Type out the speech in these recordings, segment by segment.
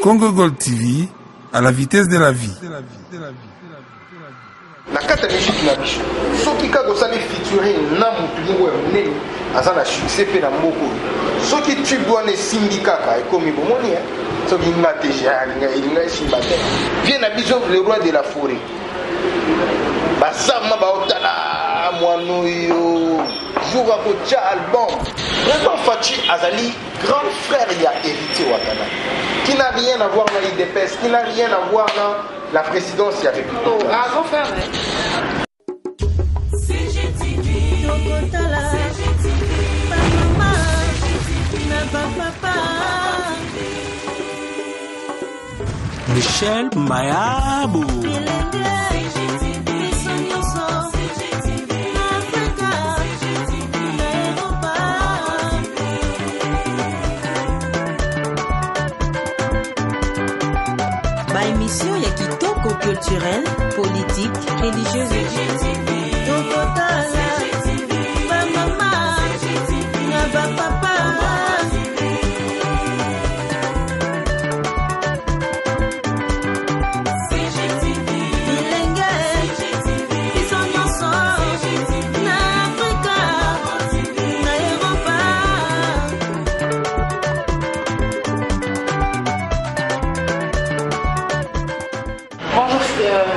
Congo Gold TV, à la vitesse de la vie. La carte musique na biso soki kaka osali featuring na motu moko ya monene aza na succès mpe na mboka soki tube wana esimbi kaka ekomi bomoni soki nga teja elinga esimba te vie na biso le roi de la forêt basama baotala mwana oyo jour akotya album vraiment Fachi azali grand frère ya héritier Ouattara qui n'a rien à voir na IDPS, qui n'a rien à voir dans la présidence ya République. Oh, ah, grand frère, Michel Mayabo. Émission ya kitoko culturelle, politique, religieuse et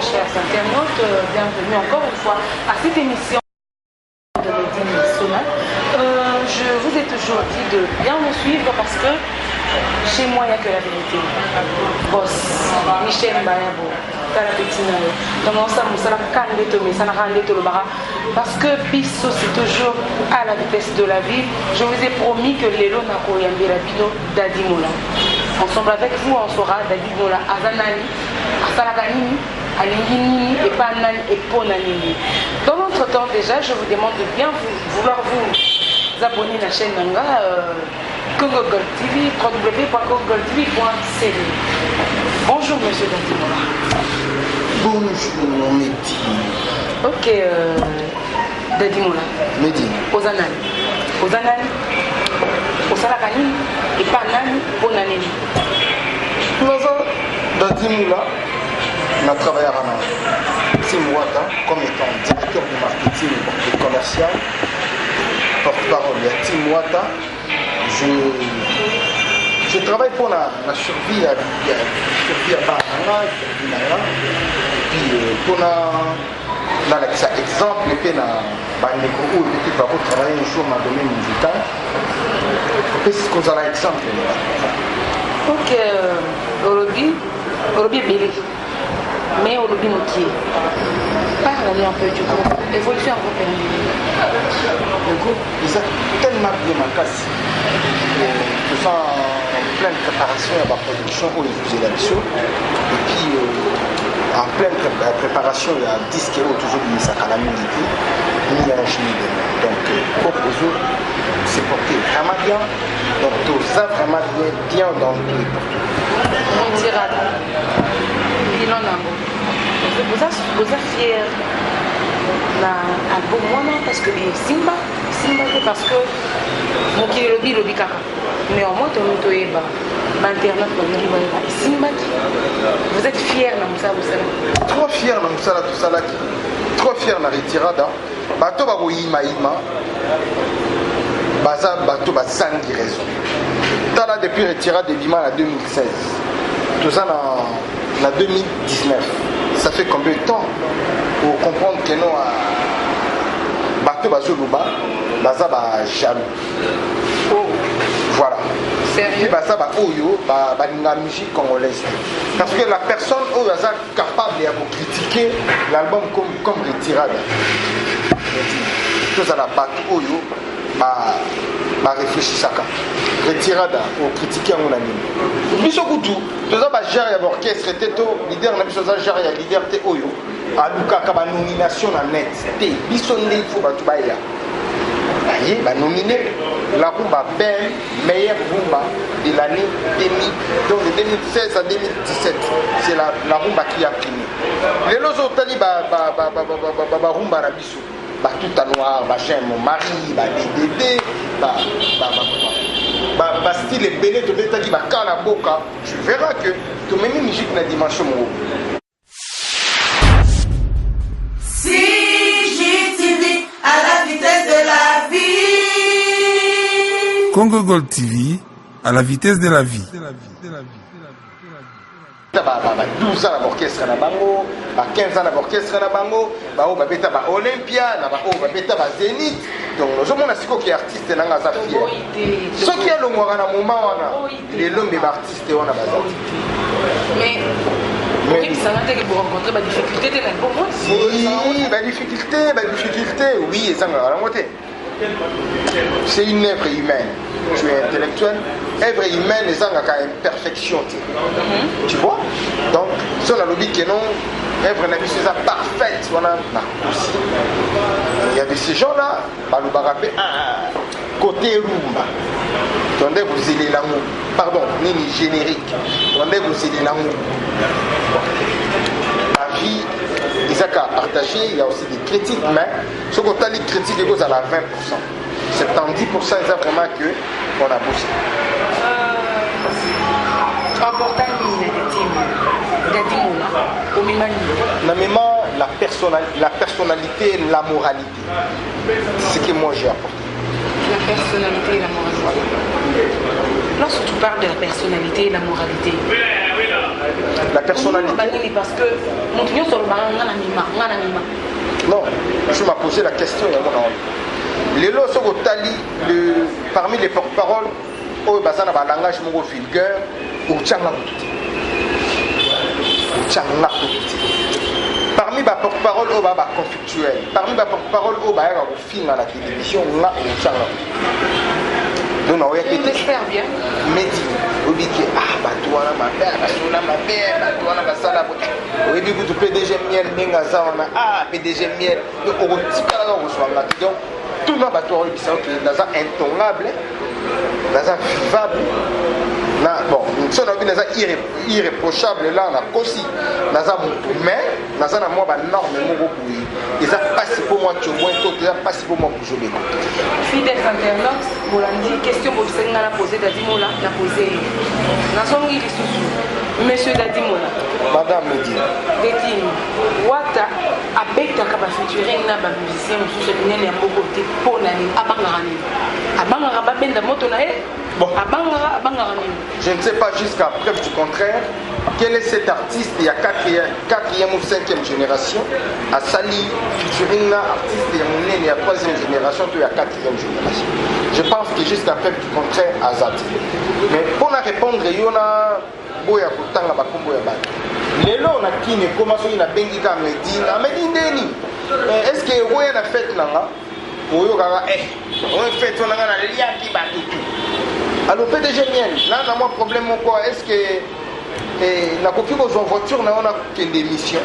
chers internautes, bienvenue encore une fois à cette émission de Medine Sona. Je vous ai toujours dit de bien me suivre parce que chez moi il n'y a que la vérité. Boss, Michel Mayabo, parce que Pisso c'est toujours à la vitesse de la vie. Je vous ai promis que Lelo Nakoyambi Rabino Dadi Mola. Ensemble avec vous, on saura Dadi Mola, Azanani, Asalaganini, Alingini et Panani et Ponanini. Dans l'entretemps déjà, je vous demande de bien vouloir vous abonner à la chaîne Nanga Congo Gold TV, www.congogoldtv.cd. Bonjour monsieur Dadimola. Bonjour Mehdi. Ok, Dadimola. Mehdi. Ozanani. Ozanani. Osalakanini et Panani Ponanini. Dadimola. On a travaillé à Tim Ouattara comme étant directeur du marketing et commercial, porte-parole de Tim Ouattara. Je travaille pour la survie à Barana, et puis pour exemple, et puis pour travailler un jour dans le domaine musical. Et c'est qu'on a l'exemple. Ok, Orobi Bélé. Mais au lobby Moutier, parle un peu du groupe, évolution en groupe. Le groupe, ils ont tellement bien ma casse. Ils sont en pleine préparation à la production où ils faisaient la mission. Et puis, en pleine préparation, il y a un disque qui est toujours mis à la musique, mis à la chimie. Donc, pour les autres, c'est porté vraiment bien. Donc, tout ça vraiment bien dans le pays. Mon tirade. Bilan nango. Vous êtes fiers d'un bon moment parce que Simba parce que mon qui est le lobby kaka. Néanmoins, ton eba, l'internet Simba. Vous êtes fiers dans ça, vous savez. Trop fiers dans ça, tout ça là. Trop fiers dans la retirada. Bato ba boyima ima. Baza bato ba sangi raison. Tala depuis retirada de Bima en 2016. Tout ça en 2019. Ça fait combien de temps pour comprendre que non bateau bazoluba baza ba jaloux. Oh, voilà. Sérieux? Baza ba oyo ba la musique congolaise. Parce que la personne oyo est capable de critiquer l'album comme retirade. Tout ça la bateau oyo ba réfléchir ça. Retirada au critiquer mon ami. Biso kutu, tout ça ba gérer l'orchestre était leader na biso ça gérer leader te oyo. A luka ka ba nomination na net. Te biso ndé faut ba tubaya. Aye ba nominé la rumba belle meilleure rumba de l'année 2000 donc de 2016 à 2017. C'est la rumba qui a primé. Les lozo tali ba rumba na biso. Bah tout à noir, bah j'aime mon mari, bah DDD, bah style ebele tobetaki baka na boka, tu verras que tomemi musique na dimension moko. CJTV à la vitesse de la vie. Congo Gold TV à la vitesse de la vie. 12 ans d'orchestre na bango, 15 ans d'orchestre na bango, babeta ba Olympia, na babeta ba Zénith. Donc nous sommes qui artiste na nga za fier. Ce qui est le moment na moment wana, les l'homme des artistes wana ba. Mais ça n'a pas été pour rencontrer des difficultés pour moi. Oui, difficulté, oui, ça va la moitié. C'est une œuvre humaine. Tu es intellectuel. Œuvre humaine, les gens ont une perfection. Tu vois? Donc, si on a le dit que non, œuvre n'est pas parfaite. On a aussi. Il y a de ces gens-là, nous barapé côté rumba. Tandis que vous allez l'amour. Pardon, ni générique. Tandis que vous allez l'amour. La vie. Ils ont partagé, il y a aussi des critiques, mais ce qu'on a les critiques, ils à la 20%. 70%, ils ont vraiment que on a bossé. Important, la personnalité et la moralité. C'est ce que moi j'ai apporté. La personnalité et la moralité. Lorsque tu parles de la personnalité et la moralité, la personnalité. Parce que non, je m'as posé la question. Les lots sont parmi les porte-paroles, un langage vulgaire, parmi les porte-paroles, conflictuels. Parmi les porte-paroles, film à la télévision, j'espère bien. Mais dis, PDG miel, PDG miel, tout le monde est intombable, vivable. Bon, si on a vu irréprochable là, on a aussi, mais on a norme, ils ont passé pour moi, tu vois, ils ont passé pour moi pour jouer. Fidèles internautes, vous l'avez dit, question pour vous la poser Dadimola, la poser. Monsieur Dadimola. Madame me dit. Dédine, Wata, avec ta capacité, na ba musicien, monsieur Nene a beaucoup de pour l'année, à Bangarani. À Bangarababé, de Motonae. Bon. Je ne sais pas jusqu'à preuve du contraire quel est cet artiste il y a 4e ou 5e génération à Sali featuring artiste il y a 3e génération puis il y a 4e génération. Je pense que jusqu'à preuve du contraire à Zat. Mais pour la répondre il y a boya kutanga bakombo ya bana. Lelo on a kine comment so ina bengi ka medina ndeni. Est-ce que boya na fête nanga oyo kaka on fête on nga na liaki batutu. Alors PDG mien, là on a un problème quoi? Est-ce que la copie de voiture on a qu'une démission?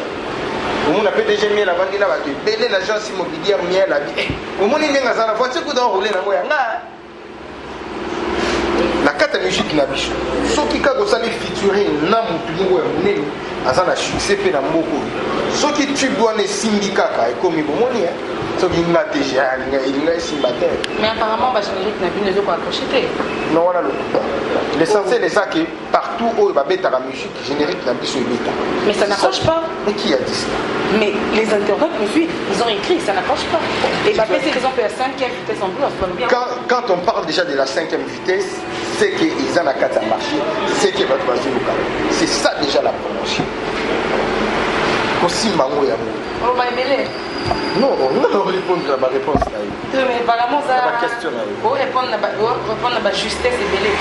On a PDG mien la vendina va te belé l'agence immobilière mien la vie. Au moins il y a la voiture qui doit rouler là la carte musique na bicho. Ceux qui ka gosali featuring na mutu ngo ya munene azana succès pe na mboko. Ceux qui tu dois ne syndicat ka e komi bomoni ceux qui na déjà il est symbataire. Mais apparemment ba générique na bino ko accroché. Non voilà le coup. L'essentiel est ça que partout où il va mettre la musique générique na bicho beta. Mais ça n'accroche pas. Mais qui a dit ça? Mais les internautes me suivent, ils ont écrit, ça n'accroche pas. Et bah c'est exemple à 5e vitesse en plus, on se bien. Quand on parle déjà de la 5e vitesse, c'est qu'ils ont la carte à marcher, c'est qu'ils vont choisir le cas. C'est ça déjà la promotion. Aussi mango ya mo. On va aimer. Non, on va répondre à ma réponse là. Mais apparemment ça. La question là. Pour répondre à la justesse et belé.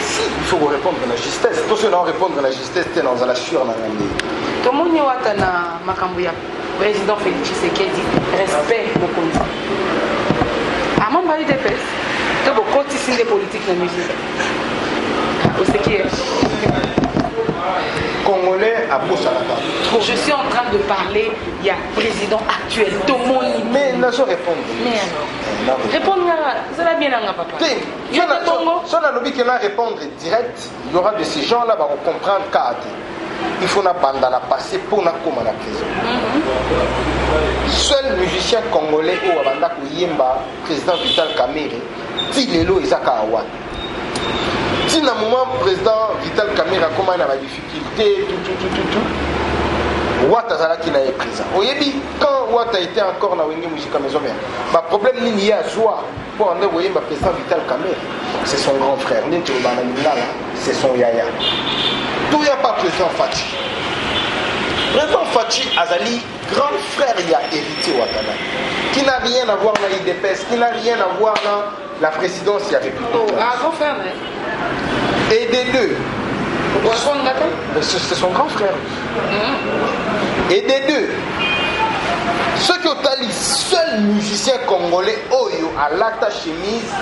Si, il faut répondre à la justesse. Tout cela répondre à la justesse, t'es dans la sueur na ngandi. Tout le monde y a na makambuya. Président Félix Tshisekedi, respect beaucoup. À mon mari de pèse, tu as beaucoup de signes de politique dans la musique. Où c'est qui est Congolais à Bossalaka. Je suis en train de parler, il y a président actuel, tout le monde. Mais n'a pas répondre. Mais alors répondre, ça va bien, papa. Si on a l'objet qu'elle va répondre direct, il y aura de ces gens-là qui vont comprendre qu'à il faut na banda na passer pour na koma na prison. Seul musicien congolais au abanda ko yemba président Vital Kamerhe ti lelo ezaka awa. Tina moment président Vital Kamerhe a commencé à la difficulté, tout. Ouattara Zalaki n'a pas présent. Oyebi, quand Ouattara était encore dans la musique à maison mère, le problème n'est pas à soi. Pour en envoyer le président Vital Kamerhe, c'est son grand frère. C'est son yaya. D'où il n'y a pas président Fachi. Président Fachi Azali, grand frère, il y a hérité Ouattara, qui n'a rien à voir dans l'IDPS, qui n'a rien à voir dans la présidence, il y avait plus. Grand frère, et des deux. C'est son grand frère. Et des deux. Ceux qui ont les seuls musiciens congolais, Oyo, à l'ata chemise,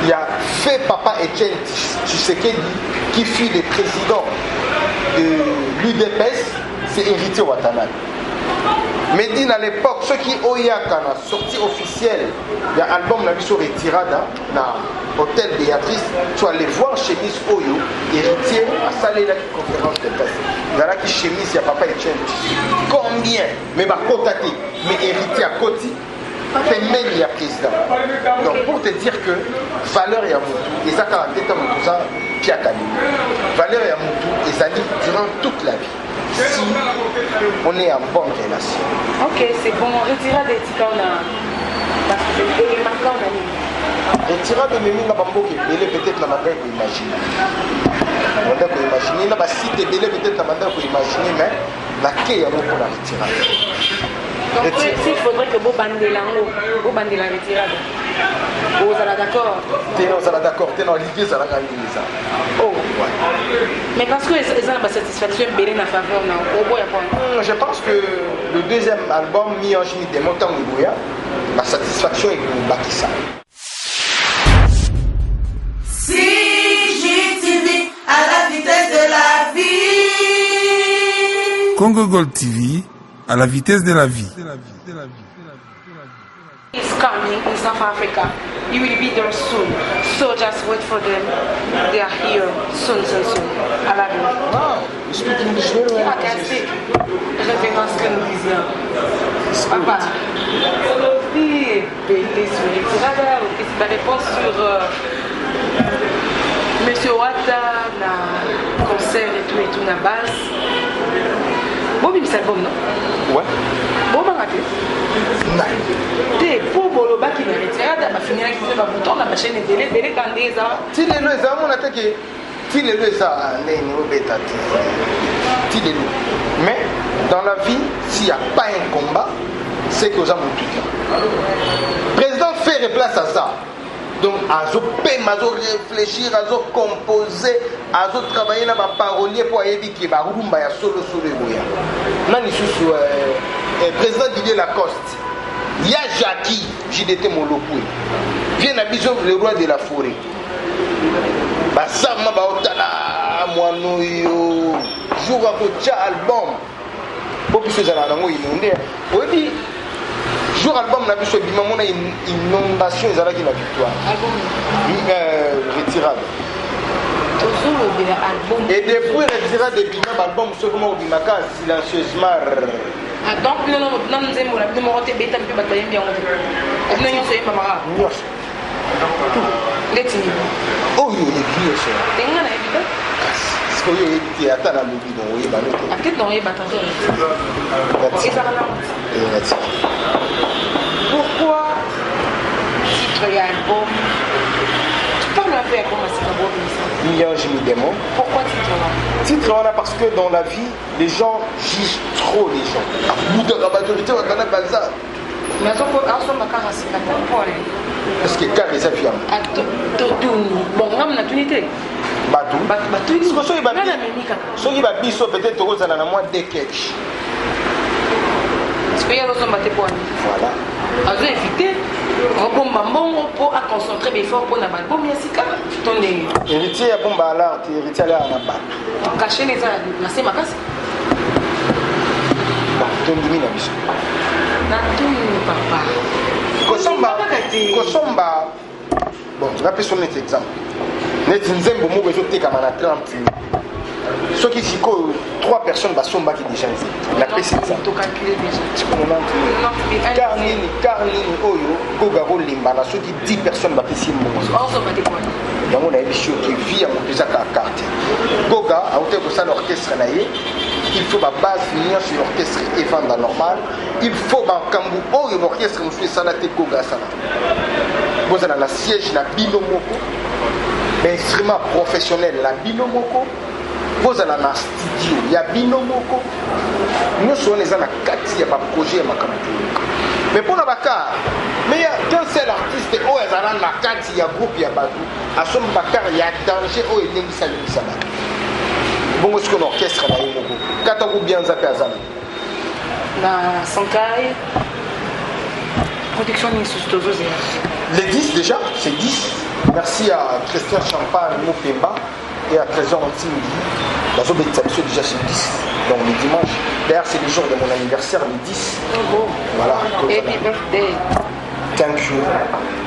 il y a fait Papa Etienne Tshisekedi, qui fut le président de l'UDPS, c'est héritier Ouattara. Medine à l'époque, ceux qui Oyaka na sortie officielle, il y a un album la vie sur Retirada, dans l'hôtel Béatrice, tu allais voir chemise Oyo, héritier à saler la conférence de presse. Dans la chemise, il y a Papa Etienne. Combien? Mais ma cotate, mais héritier à côté, c'est même il y a président. Donc pour te dire que valeur Yamoutou, et ça quand la tête à Moutou, ça, Piakali. Valeur Yamoutou, et ça dit durant toute la vie. Si on est en bonne relation. Ok, c'est bon. Retirade des Tikana. Parce que c'est marquant dans Retirade de Mémine à Bambo qui est peut-être la manière qu'on imagine. On a imaginer, là, si tu es peut-être la manière qu'on imagine, mais la quai est pour la retirade. Donc, il faudrait que vous bandez la retirade. Vous allez d'accord? Vous allez d'accord, vous allez l'idée, ça va gagner ça. Oh, ouais. Mais parce que ils ont la satisfaction de en faveur, non? Je pense que le deuxième album, Mi-Ange Mi Démon, Tango Bouya, la satisfaction est pour Bakissa. CGTV à la vitesse de la vie. Congo Gold TV à la vitesse de la vie. He's coming in South Africa. He will be there soon. So just wait for them. They are here soon. I love you. Ah, you speak English very well. I can speak. Référence que nous disions. Papa, Solofi, Bélis, Retirada, la réponse sur Monsieur Ouattara, na concert et tout, na base. Bon, il s'est album, non? Ouais. Bon, on va rater. Pour Boloba qui est retiré, ma finir qui fait ma bouton, la machine est délai quand des ans. Si les lois, on a attaqué. Si les lois, ça, mais dans la vie, s'il n'y a pas un combat, c'est que vous avez tout. Le président fait place à ça. Donc, azo peine, azo réfléchir, azo composer, azo travailler dans ma parolier pour aider qui va rumba ya solo solo boya. Nani sous président Didier Lacoste. Ya Jackie, JDT Molopoué. Viens à Bison, le roi de la forêt. Basama baotala moanoyo. Jour à côté album. Pour que ces alango inondé. Oui. Jour album na biso bimamo na inondation ezalaki na victoire. Retirade. Et depuis retirade de bimam album seulement au bimaka silencieusement. Donc non nous aimons la numéro te beta mpe bataye bien on. Non nyonso yeba mara. Nyonso. Letini. Oh yo yebi so. Tenga na ebita. Parce que yo yebi ata na lobi donc oyeba noto. Peut-être non yeba tanto. Pourquoi titre et album? Tu parles un peu à comment c'est d'abord comme ça. Mi-Ange Mi Démon. Pourquoi titre-là? Titre-là parce que dans la vie, les gens jugent trop les gens. À bout de la majorité, on a bazar. Mais on s'en va carasser la pompe. Parce que car les avions. Bon, on a une unité. Batou. Batou. Ceux qui va biso peut-être aux années moins des catch. Parce qu'il y a d'autres matés pour aller. Voilà. On doit éviter. On peut maman pour concentrer mes efforts pour n'avoir pas bien si calme. Ton nez. Héritier à bomba là, héritier là en bas. Cacher les ailes, c'est ma casse. Ton demi na biso. Na tout papa. Kosomba. Bon, on a pris son exemple. Net nzembo mo bezo te comme na 30. Ceux qui disent que 3 personnes sont déjà la PC. Tu calcules déjà. Car Oyo, Gogaro Limbana, ceux qui 10 personnes sont il y a un émission qui vit à mon carte. Goga, à hauteur de ça, l'orchestre, il faut ma base sur l'orchestre Evanda normal. Il faut un Kambu, oh, l'orchestre, nous fait ça, la Goga, ça. Vous avez la siège, la binomoko, l'instrument professionnel, la binomoko. Vous avez la studio, il y a binomoko. Nous sommes les ana 4, il y a pas de projet, mais pour la Bakar, mais il y a qu'un seul artiste, oh, il y a la 4, il y a groupe, il y a Badou. À son Bakar, il y a danger, oh, il y a ça. Bon, est-ce que l'orchestre a eu beaucoup? Quand on bien zappé à Zana? La Sankai, production Nisustozose. Les 10 déjà, c'est 10. Merci à Christian Champagne, Mopemba et à Trésor Antimidi. La zone déjà c'est 10. Donc le dimanche, d'ailleurs c'est le jour de mon anniversaire, le 10. Oh, voilà. Happy birthday. Thank you,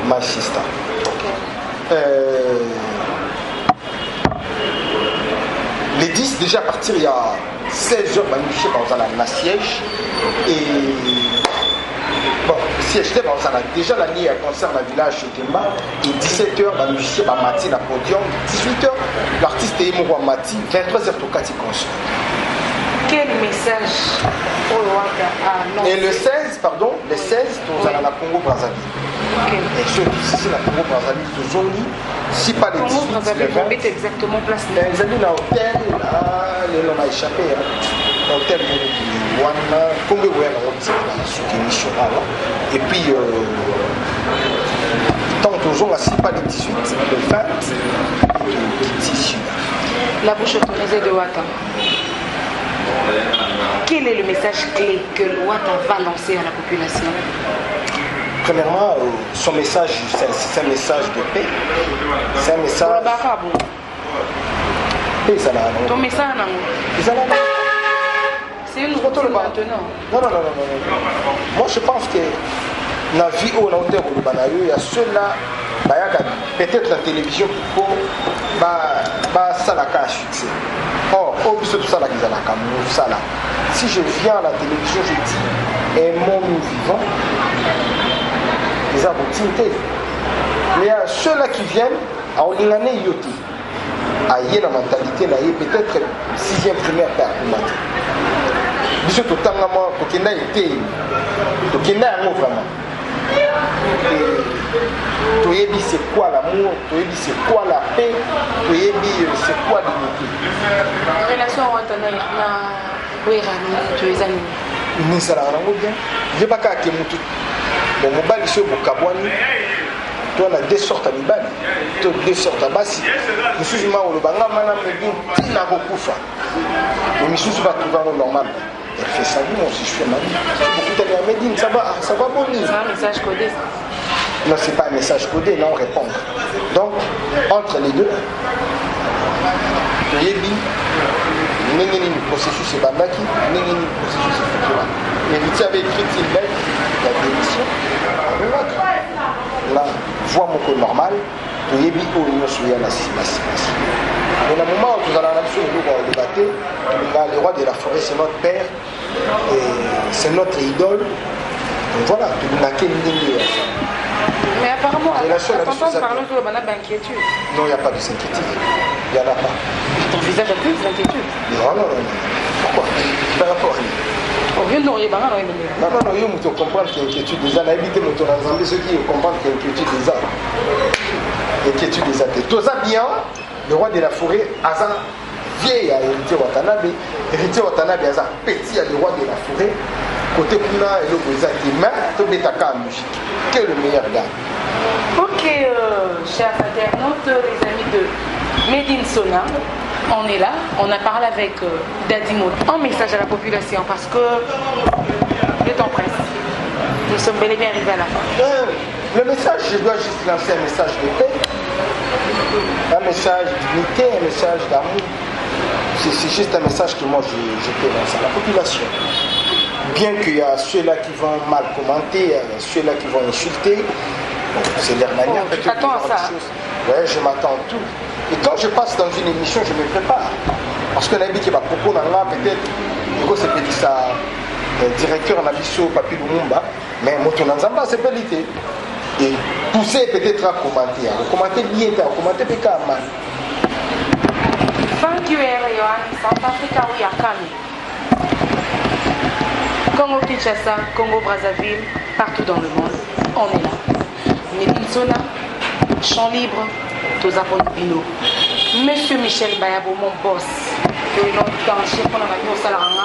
my sister. Les 10, déjà à partir il y a 16h, je sais pas, on a siège. Et bon, siège, déjà l'année à concert dans le village de Kemba. Et 17h, le musicien Mati, la podium. 18h, l'artiste est Mourou Mati. 23h, Tokati concert. Quel message Et le 16, pardon, le 16, on a la Congo-Brazzaville. Et ceux qui sont la Congo-Brazzaville, toujours si pas les 18, Congo-Brazzaville, vous mettez exactement place. Les amis dans l'hôtel, on a échappé. L'hôtel, Congo, et puis, tant toujours, si pas les 18, le 20, la bouche autorisée de Ouattara. Quel est le message clé que Ouattara va lancer à la population? Premièrement, son message, c'est un message de paix. C'est un message. Paix, ça n'a rien. Ton message, c'est une routine maintenant. Non. Moi, je pense que dans la vie où on a il y a ceux-là, peut-être la télévision qui faut, ça n'a qu'à succès. Or, tout ça, si je viens à la télévision, je dis, aimons nous vivons. Les aboutintés. Mais il y a ceux-là qui viennent à Olingane Yoti. À y la mentalité, peut-être 6e primaire par matin. Bisous tout le temps, pour qu'il y ait été. Pour qu'il y ait un mot vraiment. Toyebi, c'est quoi l'amour? Toyebi, c'est quoi la paix? Toyebi, c'est quoi l'unité? En relation à Ouattara, oui, tu es ami. Ni ça la rend bien. Je ne sais pas qui est mon tout. Bon, mon bal, c'est au Bokabouani. Toi, on a 2 sortes à Mibali. Tu as 2 sortes à Bassi. Je suis un peu de Bangama, je suis un peu de mais je suis pas tout normal. Elle fait sa vie, moi aussi je fais ma vie. Beaucoup d'amis à Médine, ça va bon. C'est un message codé. Non, c'est pas un message codé, non, répondre. Donc, entre les deux, Yebi, Nengeni, processus et Bandaki, Nengeni, processus et Fukura. Mais vous avez écrit une belle, la démission, là, voix mon code normal, Yebi, au niveau sur la cible. Mais dans le moment où nous allons débattre, le roi de la forêt, c'est notre père, et c'est notre idole. Donc voilà, tout le monde. Mais apparemment, t'entends parler de la d'inquiétude. Non, il n'y a pas de inquiétude. Il n'y en a pas. Ton visage a plus d'inquiétude. Non. Pourquoi? Par rapport à lui. Non, il faut comprendre qu'il y a inquiétude des ânes. Évitez mon tour ensemble, ceux qui comprennent qu'il y a inquiétude des ânes. Inquiétude des ânes. Tout ça bien, le roi de la forêt, Azan, vieil à héritier Watanabe. Héritier Watanabe, Azan, petit à le roi de la forêt. Côté Kuna et le Boisa qui main, tout est à musique. Quel est le meilleur gars? Ok, chers internautes, les amis de Medine Sona, on est là, on a parlé avec Dadimo. Un message à la population parce que le temps presse. Nous sommes bel et bien arrivés à la fin. Le message, je dois juste lancer un message de paix, un message d'unité, un message d'amour. C'est juste un message que moi je peux lancer à la population. Bien qu'il y a ceux-là qui vont mal commenter, ceux-là qui vont insulter, c'est leur manière. Tu t'attends à ça? Ouais, je m'attends à tout. Et quand je passe dans une émission, je me prépare. parce que nayebi ke bapropos na nga peut-être ekosepelisa directeur na biso Papi Lumumba, mais moto na nzambe asepeli te. Et pousser peut-être à commenter bien, à commenter peut-être à mal. Thank you, everyone. South Africa, we are coming. Congo Kinshasa, Congo Brazzaville, partout dans le monde, on est là. Medinzona, Champ Libre, Tozapon Bino. Monsieur Michel Bayabo, mon boss. Que longtemps, chef, on a dit au Salaranga,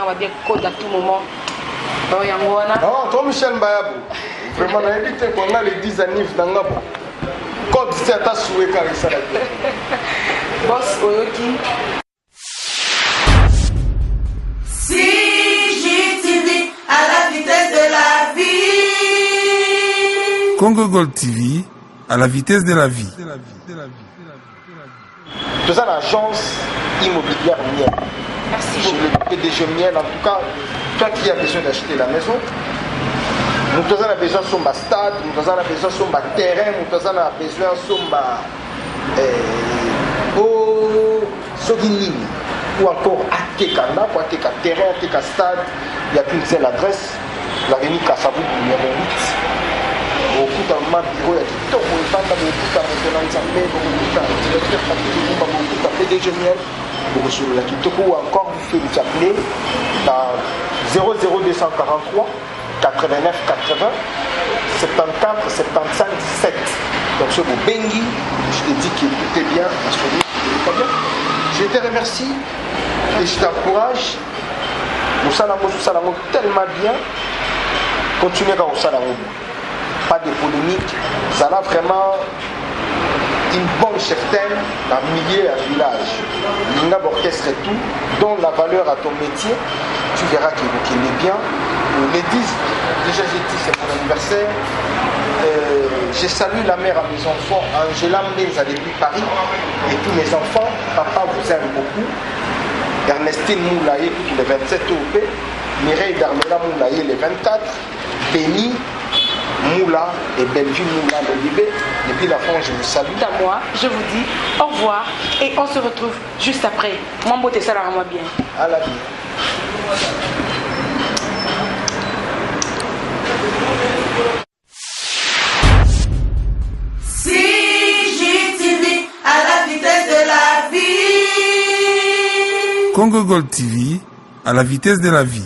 on va dire code à tout moment. Non, toi Michel Bayabo, vraiment, on a évité qu'on a les 10 annives dans le code, c'est à ta souhait car il s'est boss Oyoki. CGTV à la vitesse de la vie. Congo Gold TV à la vitesse de la vie. C'est ça l'agence immobilière Miel. Merci Chez le PDG Miel, en tout cas, toi qui as besoin d'acheter la maison, nous avons besoin de son stade, nous avons besoin de son terrain, nous avons besoin de son Sogini ou encore Atekana, pour Ateka terrain, Ateka stade, il n'y a qu'une seule adresse, l'avenue Kassabou numéro 8. Beaucoup dans ma bureau, il y a tout le monde, beaucoup dans mon ensemble, beaucoup dans le directeur Papi Lumumba, beaucoup dans PDG Miel, beaucoup sur la Kitoko ou encore vous pouvez nous appeler dans 00243 89 80 74 75 17. Donc sur vos Bengi, je te dis qu'il était bien, pas bien. Je te remercie et je t'encourage. Nous allons tellement bien. Continuez à vous salamon. Pas de polémique. Ça a vraiment une bonne certaine dans milliers à village. L'Inga orchestre et tout, donne la valeur à ton métier. Tu verras qu'il est bien. Les 10, déjà j'ai dit c'est mon anniversaire. Je salue la mère à mes enfants, Angela Mbenza depuis Paris, et tous mes enfants. Papa vous aime beaucoup. Ernestine Moulaye le 27 OP, Mireille Darmela Moulaye le 24, Béni Moula et Bellevue Moula le Libé. Depuis la France, je vous salue. À moi, je vous dis au revoir et on se retrouve juste après. Mambo te sala moi bien. À la vie. CGTV à la vitesse de la vie. Congo Gold TV à la vitesse de la vie.